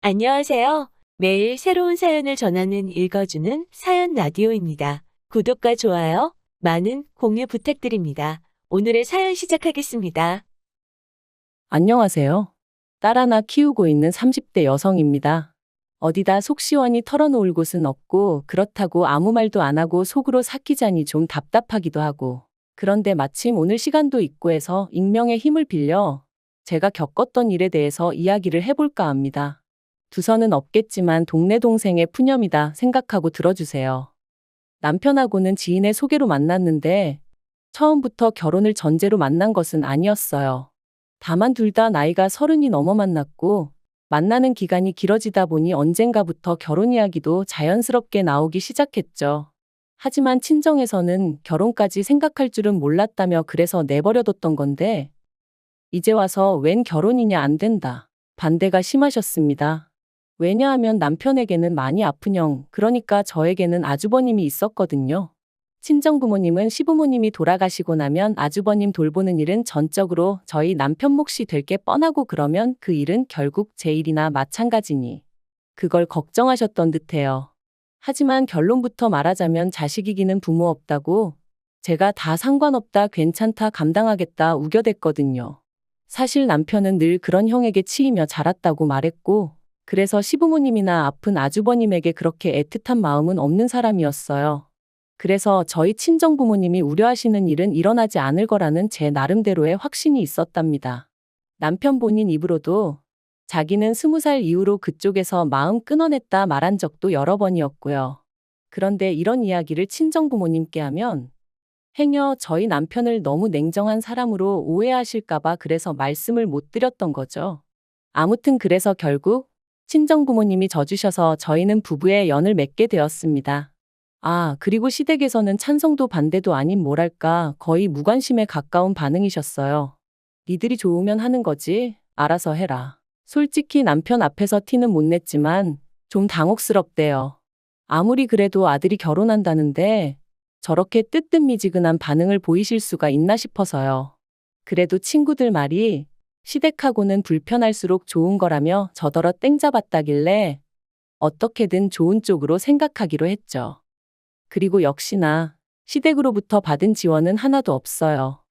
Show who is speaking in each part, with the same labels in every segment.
Speaker 1: 안녕하세요. 매일 새로운 사연을 전하는 읽어주는 사연 라디오입니다. 구독과 좋아요, 많은 공유 부탁드립니다. 오늘의 사연 시작하겠습니다.
Speaker 2: 안녕하세요. 딸 하나 키우고 있는 30대 여성입니다. 어디다 속 시원히 털어놓을 곳은 없고 그렇다고 아무 말도 안 하고 속으로 삭히자니 좀 답답하기도 하고. 그런데 마침 오늘 시간도 있고 해서 익명의 힘을 빌려 제가 겪었던 일에 대해서 이야기를 해볼까 합니다. 두서는 없겠지만 동네 동생의 푸념이다 생각하고 들어주세요. 남편하고는 지인의 소개로 만났는데 처음부터 결혼을 전제로 만난 것은 아니었어요. 다만 둘 다 나이가 30이 넘어 만났고 만나는 기간이 길어지다 보니 언젠가부터 결혼 이야기도 자연스럽게 나오기 시작했죠. 하지만 친정에서는 결혼까지 생각할 줄은 몰랐다며 그래서 내버려뒀던 건데 이제 와서 웬 결혼이냐 안 된다. 반대가 심하셨습니다. 왜냐하면 남편에게는 많이 아픈 형, 그러니까 저에게는 아주버님이 있었거든요. 친정부모님은 시부모님이 돌아가시고 나면 아주버님 돌보는 일은 전적으로 저희 남편 몫이 될 게 뻔하고 그러면 그 일은 결국 제 일이나 마찬가지니. 그걸 걱정하셨던 듯해요. 하지만 결론부터 말하자면 자식이기는 부모 없다고 제가 다 상관없다 괜찮다 감당하겠다 우겨댔거든요. 사실 남편은 늘 그런 형에게 치이며 자랐다고 말했고 그래서 시부모님이나 아픈 아주버님에게 그렇게 애틋한 마음은 없는 사람이었어요. 그래서 저희 친정부모님이 우려하시는 일은 일어나지 않을 거라는 제 나름대로의 확신이 있었답니다. 남편 본인 입으로도 자기는 20살 이후로 그쪽에서 마음 끊어냈다 말한 적도 여러 번이었고요. 그런데 이런 이야기를 친정부모님께 하면 행여 저희 남편을 너무 냉정한 사람으로 오해하실까봐 그래서 말씀을 못 드렸던 거죠. 아무튼 그래서 결국 친정부모님이 져주셔서 저희는 부부의 연을 맺게 되었습니다. 그리고 시댁에서는 찬성도 반대도 아닌 뭐랄까 거의 무관심에 가까운 반응이셨어요. 니들이 좋으면 하는 거지, 알아서 해라. 솔직히 남편 앞에서 티는 못 냈지만 좀 당혹스럽대요. 아무리 그래도 아들이 결혼한다는데 저렇게 뜨뜻미지근한 반응을 보이실 수가 있나 싶어서요. 그래도 친구들 말이 시댁하고는 불편할수록 좋은 거라며 저더러 땡 잡았다길래 어떻게든 좋은 쪽으로 생각하기로 했죠. 그리고 역시나 시댁으로부터 받은 지원은 하나도 없어요.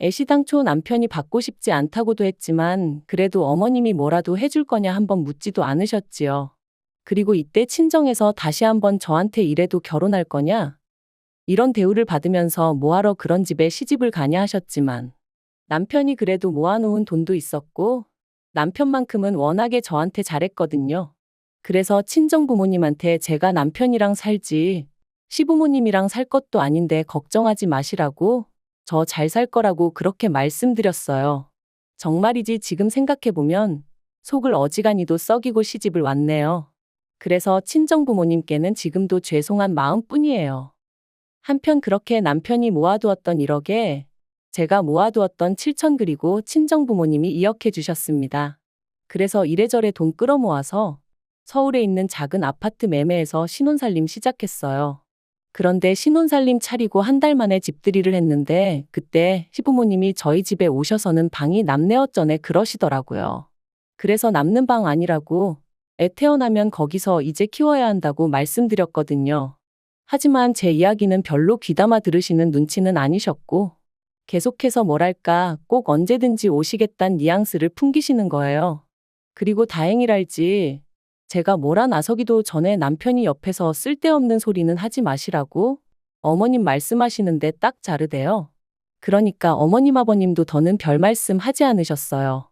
Speaker 2: 애시당초 남편이 받고 싶지 않다고도 했지만 그래도 어머님이 뭐라도 해줄 거냐 한번 묻지도 않으셨지요. 그리고 이때 친정에서 다시 한번 저한테 이래도 결혼할 거냐? 이런 대우를 받으면서 뭐하러 그런 집에 시집을 가냐 하셨지만 남편이 그래도 모아놓은 돈도 있었고 남편만큼은 워낙에 저한테 잘했거든요. 그래서 친정부모님한테 제가 남편이랑 살지 시부모님이랑 살 것도 아닌데 걱정하지 마시라고 저 잘 살 거라고 그렇게 말씀드렸어요. 정말이지 지금 생각해보면 속을 어지간히도 썩이고 시집을 왔네요. 그래서 친정부모님께는 지금도 죄송한 마음뿐이에요. 한편 그렇게 남편이 모아두었던 1억에 제가 모아두었던 7천 그리고 친정부모님이 2억 해주셨습니다. 그래서 이래저래 돈 끌어모아서 서울에 있는 작은 아파트 매매해서 신혼살림 시작했어요. 그런데 신혼살림 차리고 한 달 만에 집들이를 했는데 그때 시부모님이 저희 집에 오셔서는 방이 남네 어쩌네 그러시더라고요. 그래서 남는 방 아니라고 애 태어나면 거기서 이제 키워야 한다고 말씀드렸거든요. 하지만 제 이야기는 별로 귀담아 들으시는 눈치는 아니셨고 계속해서 뭐랄까 꼭 언제든지 오시겠다는 뉘앙스를 풍기시는 거예요. 그리고 다행이랄지 제가 뭐라 나서기도 전에 남편이 옆에서 쓸데없는 소리는 하지 마시라고 어머님 말씀하시는데 딱 자르대요. 그러니까 어머님 아버님도 더는 별 말씀 하지 않으셨어요.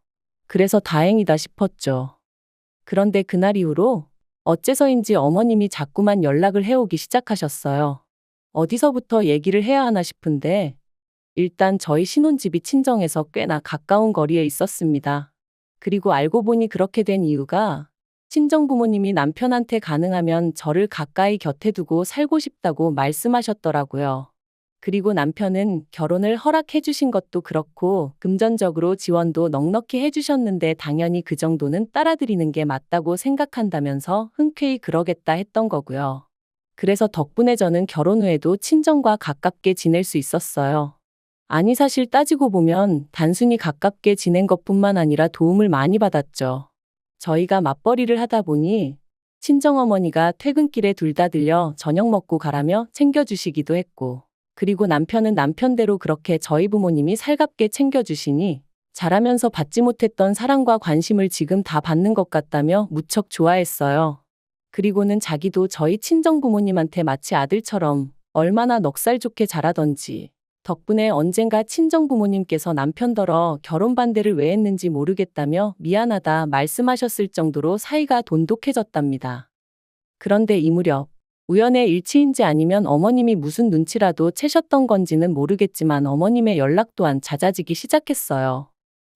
Speaker 2: 그래서 다행이다 싶었죠. 그런데 그날 이후로 어째서인지 어머님이 자꾸만 연락을 해오기 시작하셨어요. 어디서부터 얘기를 해야 하나 싶은데 일단 저희 신혼집이 친정에서 꽤나 가까운 거리에 있었습니다. 그리고 알고 보니 그렇게 된 이유가 친정부모님이 남편한테 가능하면 저를 가까이 곁에 두고 살고 싶다고 말씀하셨더라고요. 그리고 남편은 결혼을 허락해 주신 것도 그렇고 금전적으로 지원도 넉넉히 해주셨는데 당연히 그 정도는 따라드리는 게 맞다고 생각한다면서 흔쾌히 그러겠다 했던 거고요. 그래서 덕분에 저는 결혼 후에도 친정과 가깝게 지낼 수 있었어요. 아니 사실 따지고 보면 단순히 가깝게 지낸 것뿐만 아니라 도움을 많이 받았죠. 저희가 맞벌이를 하다 보니 친정어머니가 퇴근길에 둘 다 들려 저녁 먹고 가라며 챙겨주시기도 했고, 그리고 남편은 남편대로 그렇게 저희 부모님이 살갑게 챙겨주시니 자라면서 받지 못했던 사랑과 관심을 지금 다 받는 것 같다며 무척 좋아했어요. 그리고는 자기도 저희 친정 부모님한테 마치 아들처럼 얼마나 넉살 좋게 자라던지, 덕분에 언젠가 친정 부모님께서 남편더러 결혼 반대를 왜 했는지 모르겠다며 미안하다 말씀하셨을 정도로 사이가 돈독해졌답니다. 그런데 이 무렵 우연의 일치인지 아니면 어머님이 무슨 눈치라도 채셨던 건지는 모르겠지만 어머님의 연락 또한 잦아지기 시작했어요.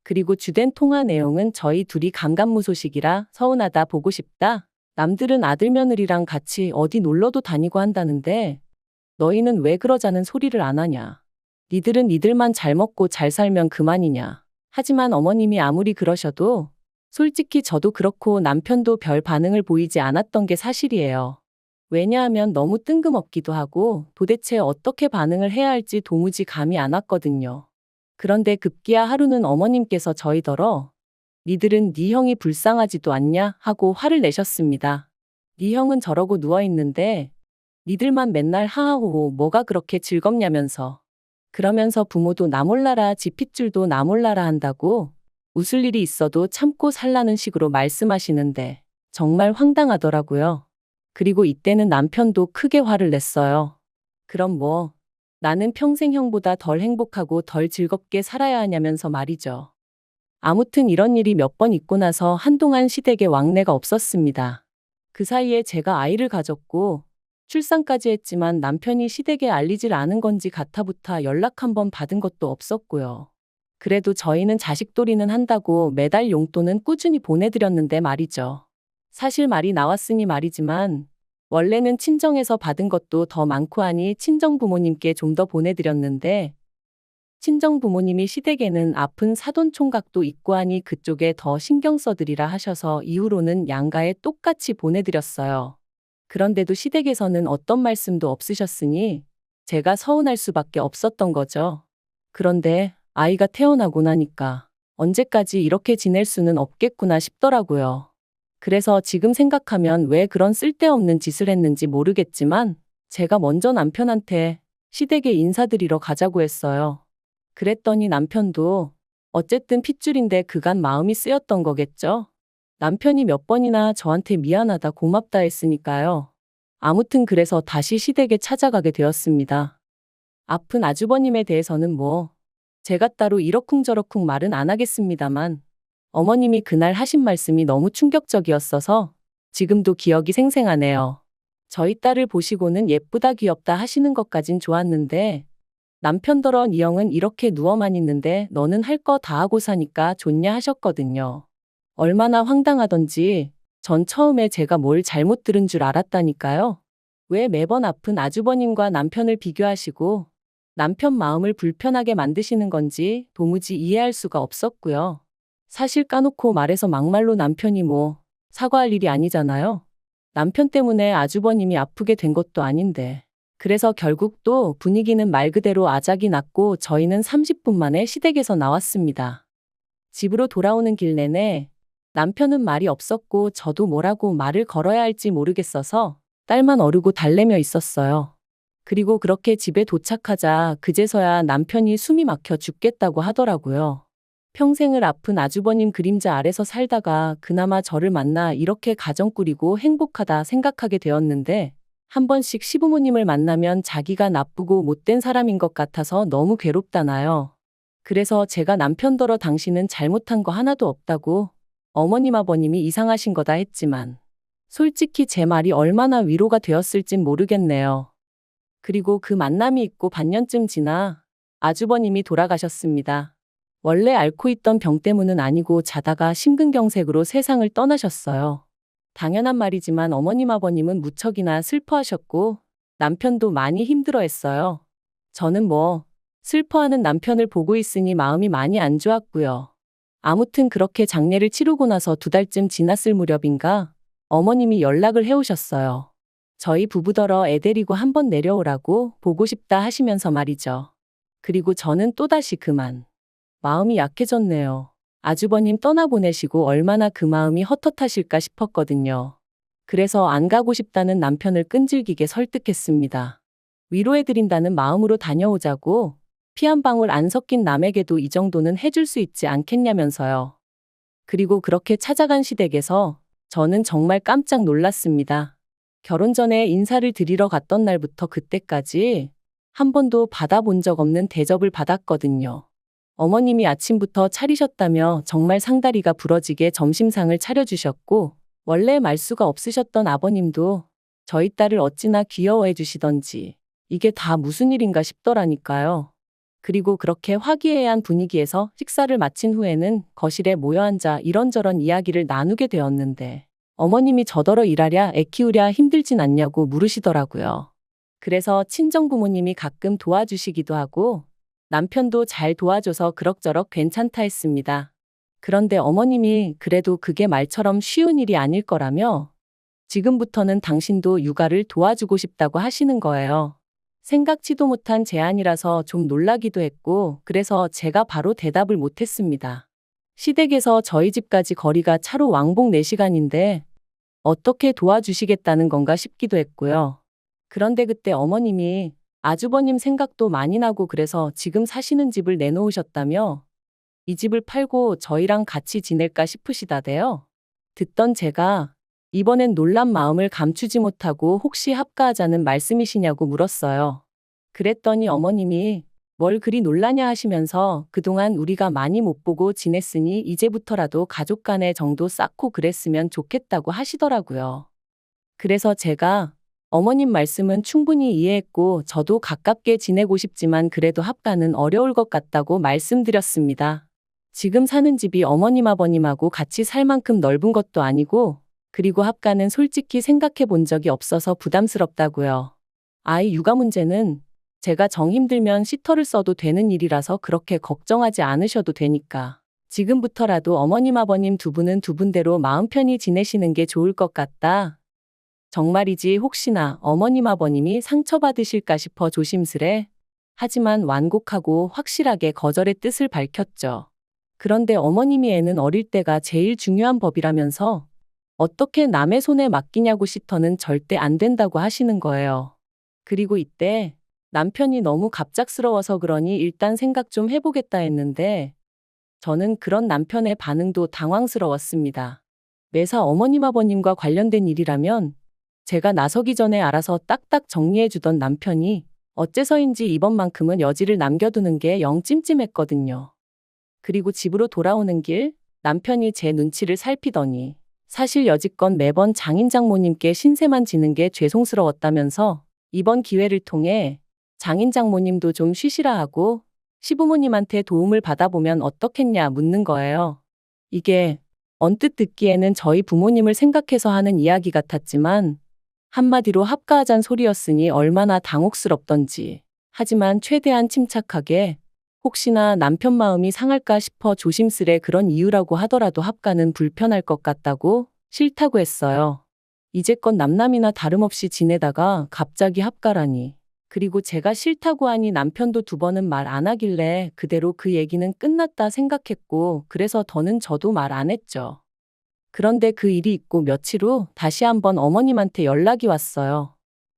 Speaker 2: 그리고 주된 통화 내용은 저희 둘이 감감무소식이라 서운하다 보고 싶다. 남들은 아들 며느리랑 같이 어디 놀러도 다니고 한다는데 너희는 왜 그러자는 소리를 안 하냐. 니들은 니들만 잘 먹고 잘 살면 그만이냐. 하지만 어머님이 아무리 그러셔도 솔직히 저도 그렇고 남편도 별 반응을 보이지 않았던 게 사실이에요. 왜냐하면 너무 뜬금없기도 하고 도대체 어떻게 반응을 해야 할지 도무지 감이 안 왔거든요. 그런데 급기야 하루는 어머님께서 저희더러 니들은 네 형이 불쌍하지도 않냐 하고 화를 내셨습니다. 네 형은 저러고 누워있는데 니들만 맨날 하하호호 뭐가 그렇게 즐겁냐면서. 그러면서 부모도 나 몰라라 지 핏줄도 나 몰라라 한다고 웃을 일이 있어도 참고 살라는 식으로 말씀하시는데 정말 황당하더라고요. 그리고 이때는 남편도 크게 화를 냈어요. 그럼 뭐 나는 평생 형보다 덜 행복하고 덜 즐겁게 살아야 하냐면서 말이죠. 아무튼 이런 일이 몇 번 있고 나서 한동안 시댁에 왕래가 없었습니다. 그 사이에 제가 아이를 가졌고 출산까지 했지만 남편이 시댁에 알리질 않은 건지 가타부타 연락 한 번 받은 것도 없었고요. 그래도 저희는 자식돌이는 한다고 매달 용돈은 꾸준히 보내드렸는데 말이죠. 사실 말이 나왔으니 말이지만 원래는 친정에서 받은 것도 더 많고 하니 친정 부모님께 좀 더 보내드렸는데 친정 부모님이 시댁에는 아픈 사돈 총각도 있고 하니 그쪽에 더 신경 써드리라 하셔서 이후로는 양가에 똑같이 보내드렸어요. 그런데도 시댁에서는 어떤 말씀도 없으셨으니 제가 서운할 수밖에 없었던 거죠. 그런데 아이가 태어나고 나니까 언제까지 이렇게 지낼 수는 없겠구나 싶더라고요. 그래서 지금 생각하면 왜 그런 쓸데없는 짓을 했는지 모르겠지만 제가 먼저 남편한테 시댁에 인사드리러 가자고 했어요. 그랬더니 남편도 어쨌든 핏줄인데 그간 마음이 쓰였던 거겠죠? 남편이 몇 번이나 저한테 미안하다 고맙다 했으니까요. 아무튼 그래서 다시 시댁에 찾아가게 되었습니다. 아픈 아주버님에 대해서는 뭐 제가 따로 이러쿵저러쿵 말은 안 하겠습니다만 어머님이 그날 하신 말씀이 너무 충격적이었어서 지금도 기억이 생생하네요. 저희 딸을 보시고는 예쁘다 귀엽다 하시는 것까진 좋았는데 남편더러 니 형은 이렇게 누워만 있는데 너는 할 거 다 하고 사니까 좋냐 하셨거든요. 얼마나 황당하던지 전 처음에 제가 뭘 잘못 들은 줄 알았다니까요. 왜 매번 아픈 아주버님과 남편을 비교하시고 남편 마음을 불편하게 만드시는 건지 도무지 이해할 수가 없었고요. 사실 까놓고 말해서 막말로 남편이 뭐 사과할 일이 아니잖아요. 남편 때문에 아주버님이 아프게 된 것도 아닌데. 그래서 결국 또 분위기는 말 그대로 아작이 났고 저희는 30분 만에 시댁에서 나왔습니다. 집으로 돌아오는 길 내내 남편은 말이 없었고 저도 뭐라고 말을 걸어야 할지 모르겠어서 딸만 어르고 달래며 있었어요. 그리고 그렇게 집에 도착하자 그제서야 남편이 숨이 막혀 죽겠다고 하더라고요. 평생을 아픈 아주버님 그림자 아래서 살다가 그나마 저를 만나 이렇게 가정 꾸리고 행복하다 생각하게 되었는데 한 번씩 시부모님을 만나면 자기가 나쁘고 못된 사람인 것 같아서 너무 괴롭다나요. 그래서 제가 남편더러 당신은 잘못한 거 하나도 없다고 어머님 아버님이 이상하신 거다 했지만 솔직히 제 말이 얼마나 위로가 되었을진 모르겠네요. 그리고 그 만남이 있고 반년쯤 지나 아주버님이 돌아가셨습니다. 원래 앓고 있던 병 때문은 아니고 자다가 심근경색으로 세상을 떠나셨어요. 당연한 말이지만 어머님 아버님은 무척이나 슬퍼하셨고 남편도 많이 힘들어했어요. 저는 뭐 슬퍼하는 남편을 보고 있으니 마음이 많이 안 좋았고요. 아무튼 그렇게 장례를 치르고 나서 2달쯤 지났을 무렵인가 어머님이 연락을 해오셨어요. 저희 부부더러 애 데리고 한번 내려오라고 보고 싶다 하시면서 말이죠. 그리고 저는 또다시 그만 마음이 약해졌네요. 아주버님 떠나보내시고 얼마나 그 마음이 헛헛하실까 싶었거든요. 그래서 안 가고 싶다는 남편을 끈질기게 설득했습니다. 위로해드린다는 마음으로 다녀오자고 피 한 방울 안 섞인 남에게도 이 정도는 해줄 수 있지 않겠냐면서요. 그리고 그렇게 찾아간 시댁에서 저는 정말 깜짝 놀랐습니다. 결혼 전에 인사를 드리러 갔던 날부터 그때까지 한 번도 받아본 적 없는 대접을 받았거든요. 어머님이 아침부터 차리셨다며 정말 상다리가 부러지게 점심상을 차려주셨고, 원래 말수가 없으셨던 아버님도 저희 딸을 어찌나 귀여워해 주시던지 이게 다 무슨 일인가 싶더라니까요. 그리고 그렇게 화기애애한 분위기에서 식사를 마친 후에는 거실에 모여 앉아 이런저런 이야기를 나누게 되었는데, 어머님이 저더러 일하랴 애 키우랴 힘들진 않냐고 물으시더라고요. 그래서 친정부모님이 가끔 도와주시기도 하고 남편도 잘 도와줘서 그럭저럭 괜찮다 했습니다. 그런데 어머님이 그래도 그게 말처럼 쉬운 일이 아닐 거라며 지금부터는 당신도 육아를 도와주고 싶다고 하시는 거예요. 생각지도 못한 제안이라서 좀 놀라기도 했고, 그래서 제가 바로 대답을 못했습니다. 시댁에서 저희 집까지 거리가 차로 왕복 4시간인데 어떻게 도와주시겠다는 건가 싶기도 했고요. 그런데 그때 어머님이 아주버님 생각도 많이 나고 그래서 지금 사시는 집을 내놓으셨다며 이 집을 팔고 저희랑 같이 지낼까 싶으시다대요. 듣던 제가 이번엔 놀란 마음을 감추지 못하고 혹시 합가하자는 말씀이시냐고 물었어요. 그랬더니 어머님이 뭘 그리 놀라냐 하시면서 그동안 우리가 많이 못 보고 지냈으니 이제부터라도 가족 간의 정도 쌓고 그랬으면 좋겠다고 하시더라고요. 그래서 제가 어머님 말씀은 충분히 이해했고 저도 가깝게 지내고 싶지만 그래도 합가는 어려울 것 같다고 말씀드렸습니다. 지금 사는 집이 어머님 아버님하고 같이 살 만큼 넓은 것도 아니고, 그리고 합가는 솔직히 생각해 본 적이 없어서 부담스럽다고요. 아이 육아 문제는 제가 정 힘들면 시터를 써도 되는 일이라서 그렇게 걱정하지 않으셔도 되니까 지금부터라도 어머님 아버님 두 분은 두 분대로 마음 편히 지내시는 게 좋을 것 같다. 정말이지 혹시나 어머님 아버님이 상처받으실까 싶어 조심스레 하지만 완곡하고 확실하게 거절의 뜻을 밝혔죠. 그런데 어머님이 애는 어릴 때가 제일 중요한 법이라면서 어떻게 남의 손에 맡기냐고 시터는 절대 안 된다고 하시는 거예요. 그리고 이때 남편이 너무 갑작스러워서 그러니 일단 생각 좀 해보겠다 했는데 저는 그런 남편의 반응도 당황스러웠습니다. 매사 어머님 아버님과 관련된 일이라면 제가 나서기 전에 알아서 딱딱 정리해주던 남편이 어째서인지 이번만큼은 여지를 남겨두는 게 영 찜찜했거든요. 그리고 집으로 돌아오는 길 남편이 제 눈치를 살피더니 사실 여지껏 매번 장인 장모님께 신세만 지는 게 죄송스러웠다면서 이번 기회를 통해 장인 장모님도 좀 쉬시라 하고 시부모님한테 도움을 받아보면 어떻겠냐 묻는 거예요. 이게 언뜻 듣기에는 저희 부모님을 생각해서 하는 이야기 같았지만 한마디로 합가하잔 소리였으니 얼마나 당혹스럽던지. 하지만 최대한 침착하게 혹시나 남편 마음이 상할까 싶어 조심스레 그런 이유라고 하더라도 합가는 불편할 것 같다고 싫다고 했어요. 이제껏 남남이나 다름없이 지내다가 갑자기 합가라니. 그리고 제가 싫다고 하니 남편도 2번은 말 안 하길래 그대로 그 얘기는 끝났다 생각했고 그래서 더는 저도 말 안 했죠. 그런데 그 일이 있고 며칠 후 다시 한번 어머님한테 연락이 왔어요.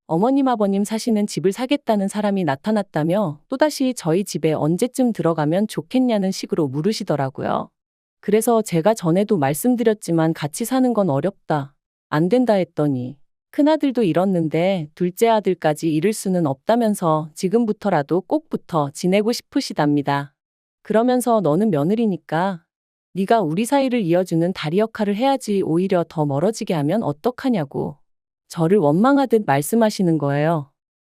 Speaker 2: 어머님 아버님 사시는 집을 사겠다는 사람이 나타났다며 또다시 저희 집에 언제쯤 들어가면 좋겠냐는 식으로 물으시더라고요. 그래서 제가 전에도 말씀드렸지만 같이 사는 건 어렵다. 안 된다 했더니 큰아들도 잃었는데 둘째 아들까지 잃을 수는 없다면서 지금부터라도 꼭 붙어 지내고 싶으시답니다. 그러면서 너는 며느리니까 네가 우리 사이를 이어주는 다리 역할을 해야지 오히려 더 멀어지게 하면 어떡하냐고 저를 원망하듯 말씀하시는 거예요.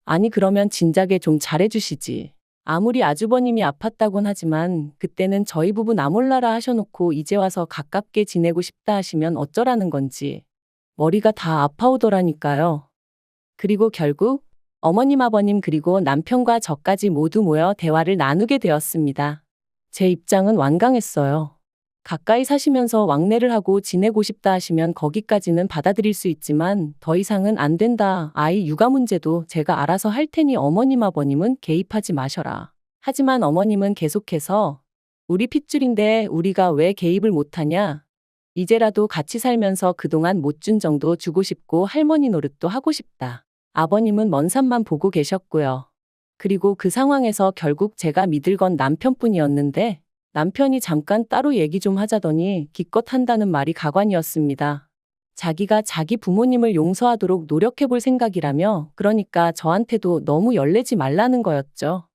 Speaker 2: 아니 그러면 진작에 좀 잘해주시지. 아무리 아주버님이 아팠다곤 하지만 그때는 저희 부부 나 몰라라 하셔놓고 이제 와서 가깝게 지내고 싶다 하시면 어쩌라는 건지 머리가 다 아파오더라니까요. 그리고 결국 어머님 아버님 그리고 남편과 저까지 모두 모여 대화를 나누게 되었습니다. 제 입장은 완강했어요. 가까이 사시면서 왕래를 하고 지내고 싶다 하시면 거기까지는 받아들일 수 있지만 더 이상은 안 된다. 아이 육아 문제도 제가 알아서 할 테니 어머님 아버님은 개입하지 마셔라. 하지만 어머님은 계속해서 우리 핏줄인데 우리가 왜 개입을 못하냐? 이제라도 같이 살면서 그동안 못 준 정도 주고 싶고 할머니 노릇도 하고 싶다. 아버님은 먼 산만 보고 계셨고요. 그리고 그 상황에서 결국 제가 믿을 건 남편뿐이었는데 남편이 잠깐 따로 얘기 좀 하자더니 기껏 한다는 말이 가관이었습니다. 자기가 자기 부모님을 용서하도록 노력해 볼 생각이라며 그러니까 저한테도 너무 열내지 말라는 거였죠.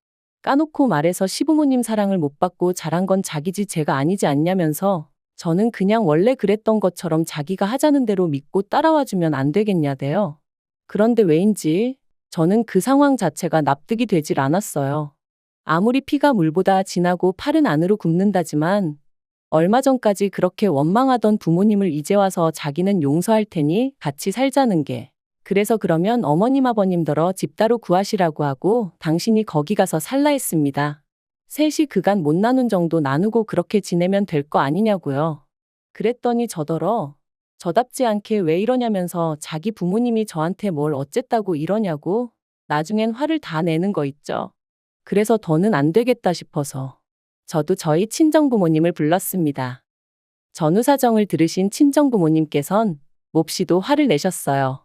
Speaker 2: 까놓고 말해서 시부모님 사랑을 못 받고 자란 건 자기지 제가 아니지 않냐면서 저는 그냥 원래 그랬던 것처럼 자기가 하자는 대로 믿고 따라와 주면 안 되겠냐대요. 그런데 왜인지 저는 그 상황 자체가 납득이 되질 않았어요. 아무리 피가 물보다 진하고 팔은 안으로 굽는다지만 얼마 전까지 그렇게 원망하던 부모님을 이제 와서 자기는 용서할 테니 같이 살자는 게 그래서 그러면 어머님 아버님더러 집 따로 구하시라고 하고 당신이 거기 가서 살라 했습니다. 셋이 그간 못 나눈 정도 나누고 그렇게 지내면 될 거 아니냐고요. 그랬더니 저더러 저답지 않게 왜 이러냐면서 자기 부모님이 저한테 뭘 어쨌다고 이러냐고 나중엔 화를 다 내는 거 있죠. 그래서 더는 안 되겠다 싶어서 저도 저희 친정부모님을 불렀습니다. 전후 사정을 들으신 친정부모님께선 몹시도 화를 내셨어요.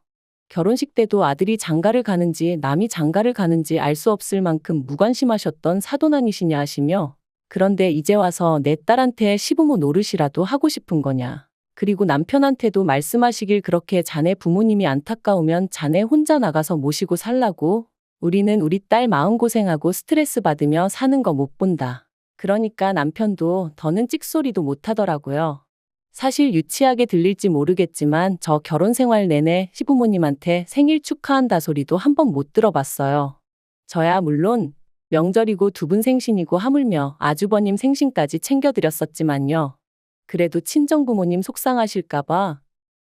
Speaker 2: 결혼식 때도 아들이 장가를 가는지 남이 장가를 가는지 알 수 없을 만큼 무관심하셨던 사돈 아니시냐 하시며 그런데 이제 와서 내 딸한테 시부모 노릇이라도 하고 싶은 거냐. 그리고 남편한테도 말씀하시길 그렇게 자네 부모님이 안타까우면 자네 혼자 나가서 모시고 살라고 우리는 우리 딸 마음고생하고 스트레스 받으며 사는 거 못 본다. 그러니까 남편도 더는 찍소리도 못 하더라고요. 사실 유치하게 들릴지 모르겠지만 저 결혼 생활 내내 시부모님한테 생일 축하한다 소리도 한 번 못 들어봤어요. 저야 물론 명절이고 두 분 생신이고 하물며 아주버님 생신까지 챙겨드렸었지만요. 그래도 친정부모님 속상하실까봐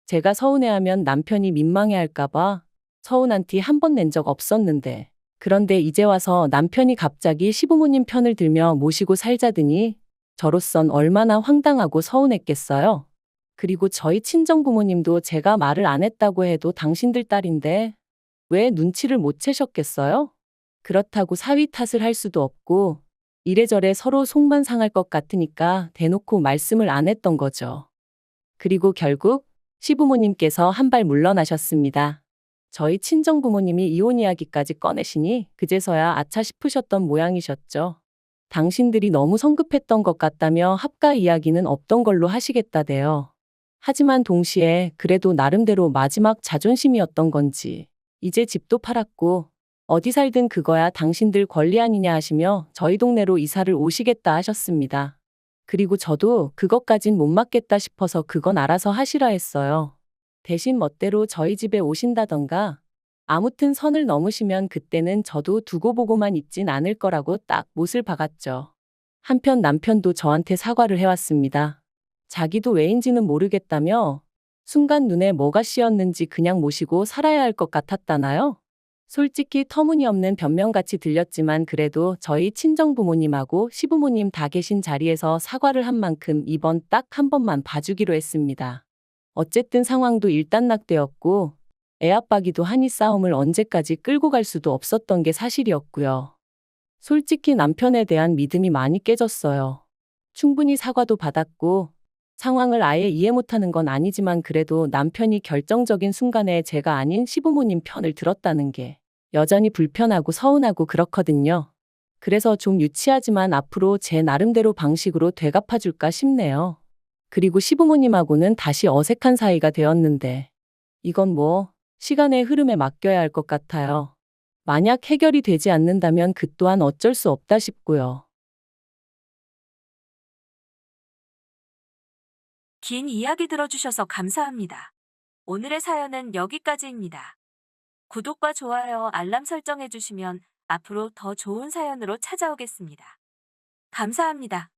Speaker 2: 제가 서운해하면 남편이 민망해할까봐 서운한 티 한 번 낸 적 없었는데 그런데 이제 와서 남편이 갑자기 시부모님 편을 들며 모시고 살자더니 저로선 얼마나 황당하고 서운했겠어요. 그리고 저희 친정부모님도 제가 말을 안 했다고 해도 당신들 딸인데 왜 눈치를 못 채셨겠어요? 그렇다고 사위 탓을 할 수도 없고 이래저래 서로 속만 상할 것 같으니까 대놓고 말씀을 안 했던 거죠. 그리고 결국 시부모님께서 한 발 물러나셨습니다. 저희 친정부모님이 이혼 이야기까지 꺼내시니 그제서야 아차 싶으셨던 모양이셨죠. 당신들이 너무 성급했던 것 같다며 합가 이야기는 없던 걸로 하시겠다대요. 하지만 동시에 그래도 나름대로 마지막 자존심이었던 건지 이제 집도 팔았고 어디 살든 그거야 당신들 권리 아니냐 하시며 저희 동네로 이사를 오시겠다 하셨습니다. 그리고 저도 그것까진 못 맡겠다 싶어서 그건 알아서 하시라 했어요. 대신 멋대로 저희 집에 오신다던가 아무튼 선을 넘으시면 그때는 저도 두고 보고만 있진 않을 거라고 딱 못을 박았죠. 한편 남편도 저한테 사과를 해왔습니다. 자기도 왜인지는 모르겠다며 순간 눈에 뭐가 씌었는지 그냥 모시고 살아야 할 것 같았다나요? 솔직히 터무니없는 변명같이 들렸지만 그래도 저희 친정부모님하고 시부모님 다 계신 자리에서 사과를 한 만큼 이번 딱 한 번만 봐주기로 했습니다. 어쨌든 상황도 일단락되었고 애압박이도 하니 싸움을 언제까지 끌고 갈 수도 없었던 게 사실이었고요. 솔직히 남편에 대한 믿음이 많이 깨졌어요. 충분히 사과도 받았고 상황을 아예 이해 못하는 건 아니지만 그래도 남편이 결정적인 순간에 제가 아닌 시부모님 편을 들었다는 게 여전히 불편하고 서운하고 그렇거든요. 그래서 좀 유치하지만 앞으로 제 나름대로 방식으로 되갚아줄까 싶네요. 그리고 시부모님하고는 다시 어색한 사이가 되었는데 이건 뭐 시간의 흐름에 맡겨야 할 것 같아요. 만약 해결이 되지 않는다면 그 또한 어쩔 수 없다 싶고요.
Speaker 1: 긴 이야기 들어주셔서 감사합니다. 오늘의 사연은 여기까지입니다. 구독과 좋아요, 알람 설정해주시면 앞으로 더 좋은 사연으로 찾아오겠습니다. 감사합니다.